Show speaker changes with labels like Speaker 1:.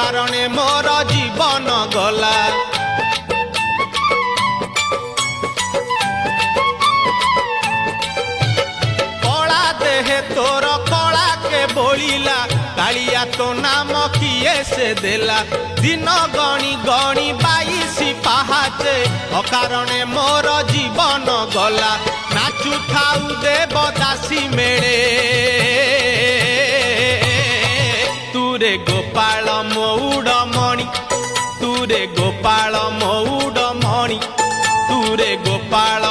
Speaker 1: कारणे मोर जीवन गला। कला देहे तोर कला के बोलिला कालिया तो नाम किए से देला। दिन गणी गणी 22 पाहाचे अकारणे मोर जीवन गला। नाचु थाउ देवदासी मेले तुरे गोपाल मौड़ मणि तुरे गोपाल मौड़ मणि तुरे गोपाल